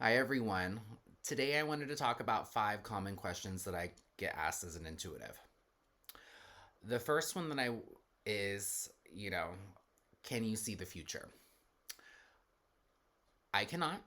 Hi, everyone. Today I wanted to talk about 5 common questions that I get asked as an intuitive. The first one that I is, can you see the future? I cannot.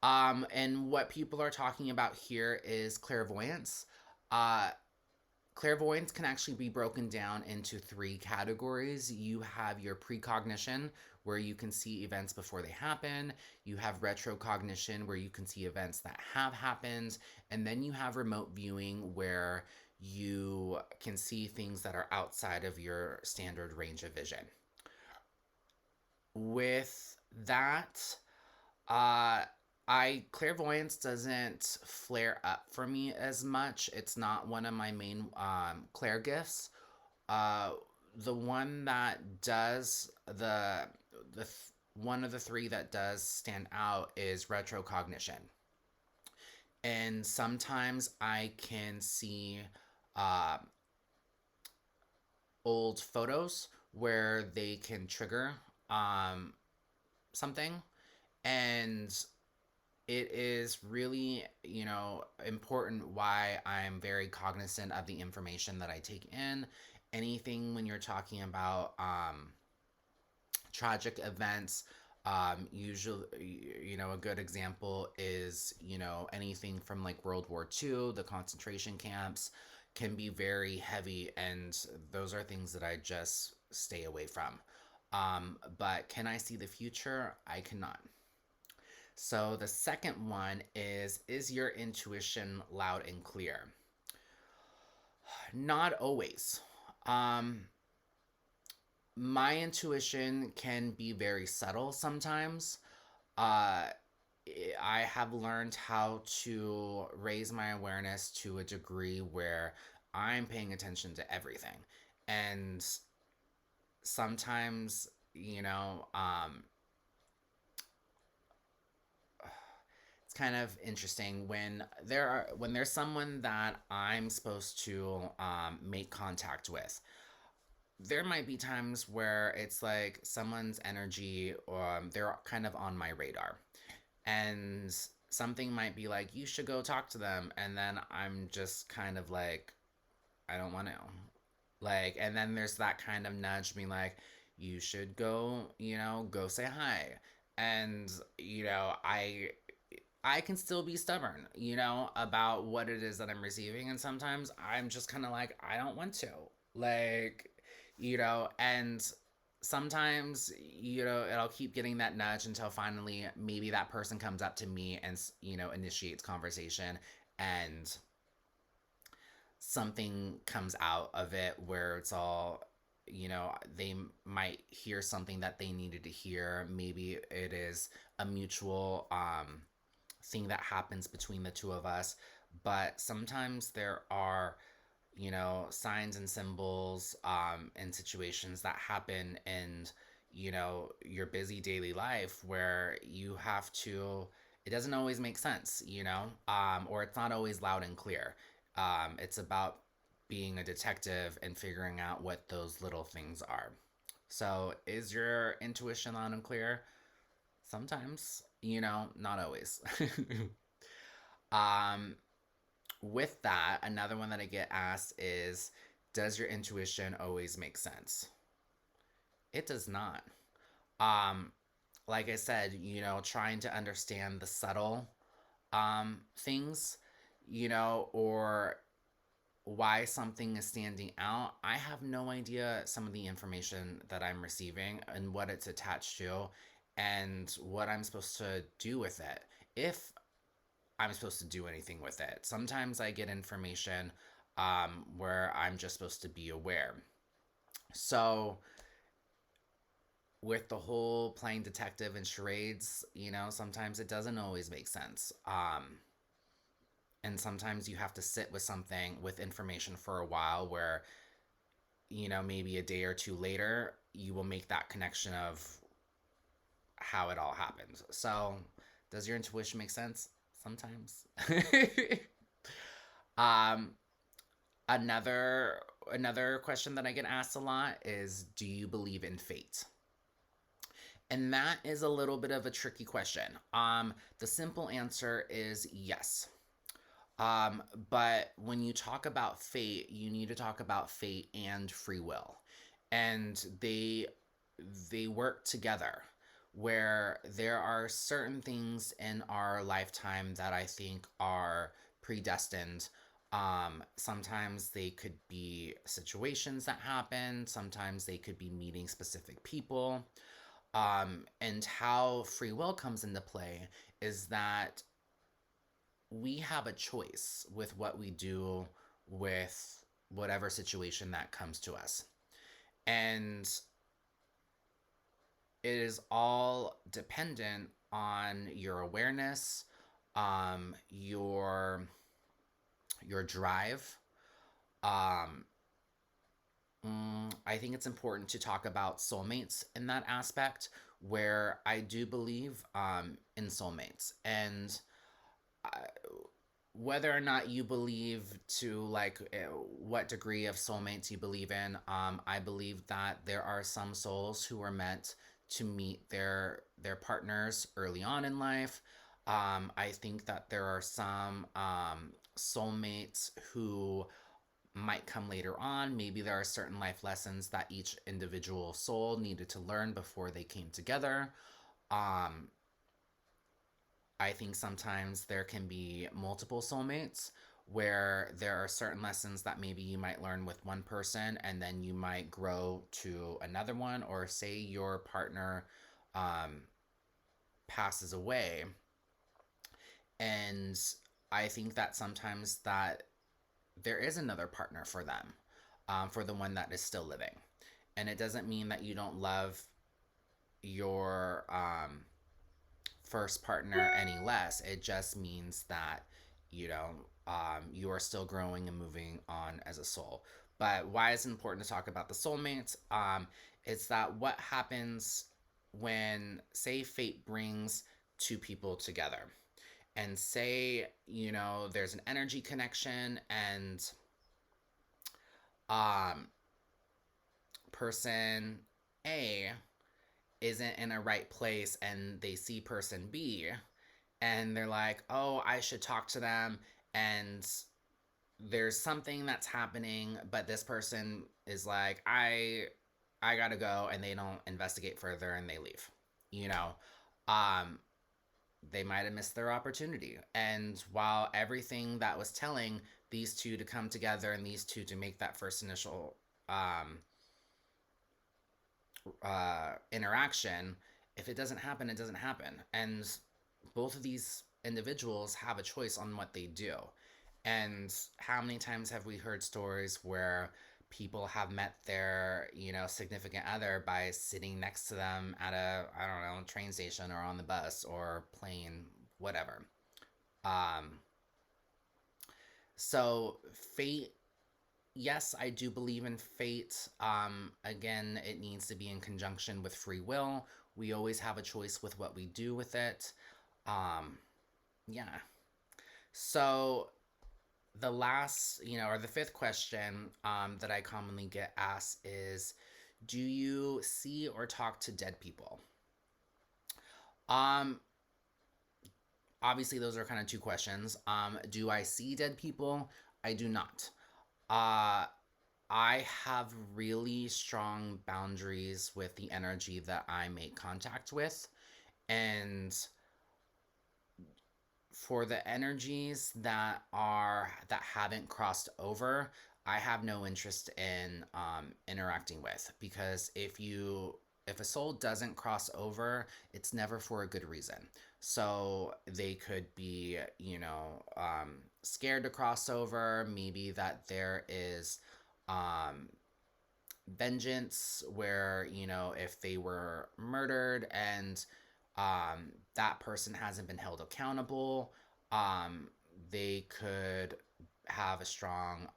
And what people are talking about here is clairvoyance. Uh, Clairvoyance can actually be broken down into 3 categories. You have your precognition, where you can see events before they happen. You have retrocognition, where you can see events that have happened. And then you have remote viewing, where you can see things that are outside of your standard range of vision. With that, uh, I clairvoyance doesn't flare up for me as much. It's not one of my main clair gifts. Uh, the one that does the one of the 3 that does stand out is retrocognition, and sometimes I can see uh, old photos where they can trigger um, something, and it is really, important why I'm very cognizant of the information that I take in. Anything when you're talking about tragic events, usually, a good example is, anything from like World War II, the concentration camps can be very heavy, and those are things that I just stay away from. But can I see the future? I cannot. So the second one is your intuition loud and clear? Not always. Um my intuition can be very subtle sometimes. Uh I have learned how to raise my awareness to a degree where I'm paying attention to everything. And sometimes, it's kind of interesting when there's someone that I'm supposed to make contact with. There might be times where it's like someone's energy, they're kind of on my radar, and something might be like, you should go talk to them, and then I'm just kind of like, I don't want to. Like, and then there's that kind of nudge me like, you should go, go say hi. And, I can still be stubborn, about what it is that I'm receiving. And sometimes I'm just kind of like, I don't want to. Like, and sometimes, it'll keep getting that nudge until finally maybe that person comes up to me and, initiates conversation, and something comes out of it where it's all, they might hear something that they needed to hear. Maybe it is a mutual thing that happens between the two of us. But sometimes there are, signs and symbols and situations that happen in, your busy daily life where you have to, it doesn't always make sense, or it's not always loud and clear. It's about being a detective and figuring out what those little things are. So, is your intuition loud and clear? Sometimes, not always. um, with that, another one that I get asked is, does your intuition always make sense? It does not. Um, like I said, trying to understand the subtle things, or why something is standing out. I have no idea some of the information that I'm receiving and what it's attached to and what I'm supposed to do with it. If I'm supposed to do anything with it. Sometimes I get information where I'm just supposed to be aware. So, with the whole playing detective and charades, sometimes it doesn't always make sense. And sometimes you have to sit with something with information for a while where, maybe a day or two later, you will make that connection of how it all happens. So, does your intuition make sense? Sometimes. um, another another question that I get asked a lot is, do you believe in fate? And that is a little bit of a tricky question. The simple answer is yes. But when you talk about fate, you need to talk about fate and free will, and they work together. Where there are certain things in our lifetime that I think are predestined. Sometimes they could be situations that happen. Sometimes they could be meeting specific people. And how free will comes into play is that we have a choice with what we do with whatever situation that comes to us. And it is all dependent on your awareness, your drive. Um, I think it's important to talk about soulmates in that aspect, where I do believe in soulmates. And I, whether or not you believe to like what degree of soulmates you believe in, I believe that there are some souls who are meant to meet their partners early on in life. I think that there are some soulmates who might come later on. Maybe there are certain life lessons that each individual soul needed to learn before they came together. Um, I think sometimes there can be multiple soulmates where there are certain lessons that maybe you might learn with one person and then you might grow to another one, or say your partner um, passes away. And I think that sometimes that there is another partner for them, for the one that is still living. And it doesn't mean that you don't love your first partner any less. It just means that, you know, you are still growing and moving on as a soul. But why it's important to talk about the soulmates? It's that what happens when, say, fate brings two people together, and say, there's an energy connection, and um, person A isn't in a right place, and they see person B, and they're like, oh, I should talk to them, and there's something that's happening, but this person is like, I gotta go, and they don't investigate further and they leave. You know, um, they might have missed their opportunity. And while everything that was telling these two to come together and these two to make that first initial interaction, if it doesn't happen, it doesn't happen. And both of these individuals have a choice on what they do. And how many times have we heard stories where people have met their, significant other by sitting next to them at a, I don't know, train station or on the bus or plane, whatever. Um, so fate, yes, I do believe in fate. Again, it needs to be in conjunction with free will. We always have a choice with what we do with it. Um, yeah. So the last, or the fifth question that I commonly get asked is, do you see or talk to dead people? Um, Obviously, those are kind of two questions. Do I see dead people? I do not. Uh, I have really strong boundaries with the energy that I make contact with. And for the energies that haven't crossed over, I have no interest in interacting with, because if a soul doesn't cross over, it's never for a good reason. So they could be, scared to cross over. Maybe that there is um, vengeance, where, if they were murdered and that person hasn't been held accountable, um, they could have a strong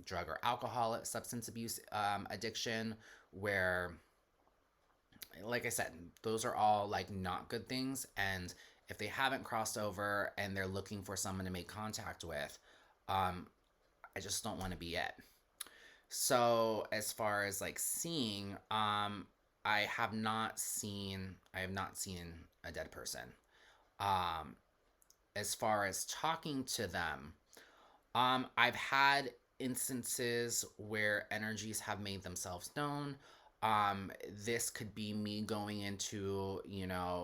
drug or alcohol substance abuse addiction, where, like I said, those are all like not good things. And if they haven't crossed over and they're looking for someone to make contact with, um, I just don't want to be it. So as far as like seeing, I have not seen a dead person. Um, as far as talking to them, I've had instances where energies have made themselves known. This could be me going into,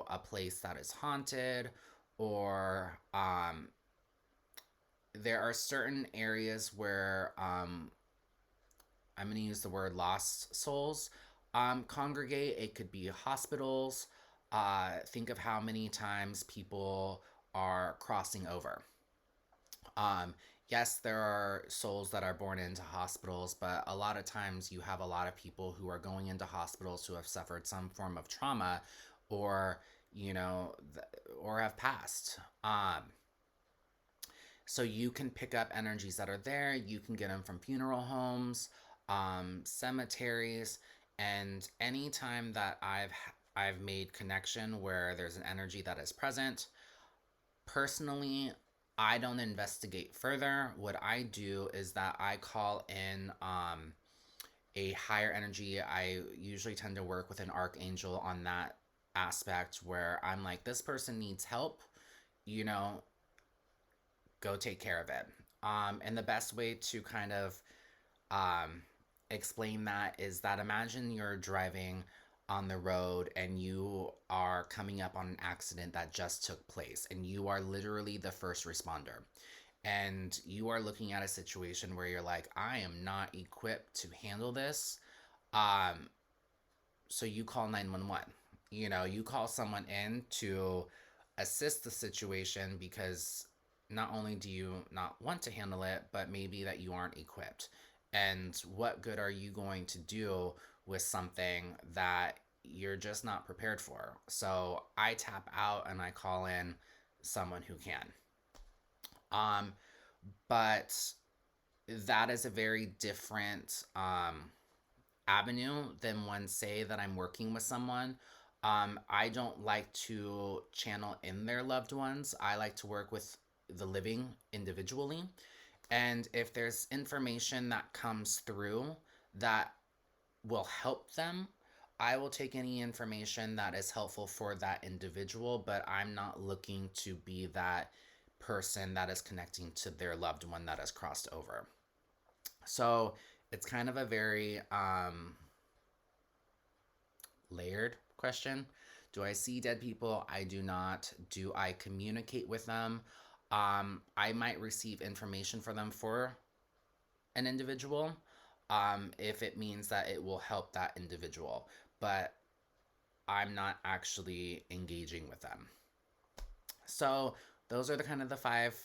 a place that is haunted, or there are certain areas where I'm going to use the word lost souls congregate. It could be hospitals. Think of how many times people are crossing over. Um, yes, there are souls that are born into hospitals, but a lot of times you have a lot of people who are going into hospitals who have suffered some form of trauma, or, or have passed. So you can pick up energies that are there. You can get them from funeral homes, cemeteries, and anytime that I've made connection where there's an energy that is present, personally, I don't investigate further. What I do is that I call in a higher energy. I usually tend to work with an archangel on that aspect where I'm like, this person needs help, you know, go take care of it. And the best way to kind of um, explain that is that imagine you're driving on the road and you are coming up on an accident that just took place, and you are literally the first responder. And you are looking at a situation where you're like, I am not equipped to handle this. Um, so you call 911. You call someone in to assist the situation because not only do you not want to handle it, but maybe that you aren't equipped. And what good are you going to do with something that you're just not prepared for? So I tap out and I call in someone who can. Um, but that is a very different avenue than when, say, that I'm working with someone. I don't like to channel in their loved ones. I like to work with the living individually. And if there's information that comes through that will help them, I will take any information that is helpful for that individual, but I'm not looking to be that person that is connecting to their loved one that has crossed over. So it's kind of a very layered question. Do I see dead people? I do not. Do I communicate with them? I might receive information for them for an individual if it means that it will help that individual, but I'm not actually engaging with them. So those are the kind of the five,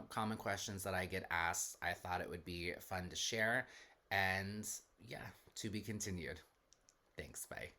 common questions that I get asked. I thought it would be fun to share, and yeah, to be continued. Thanks. Bye.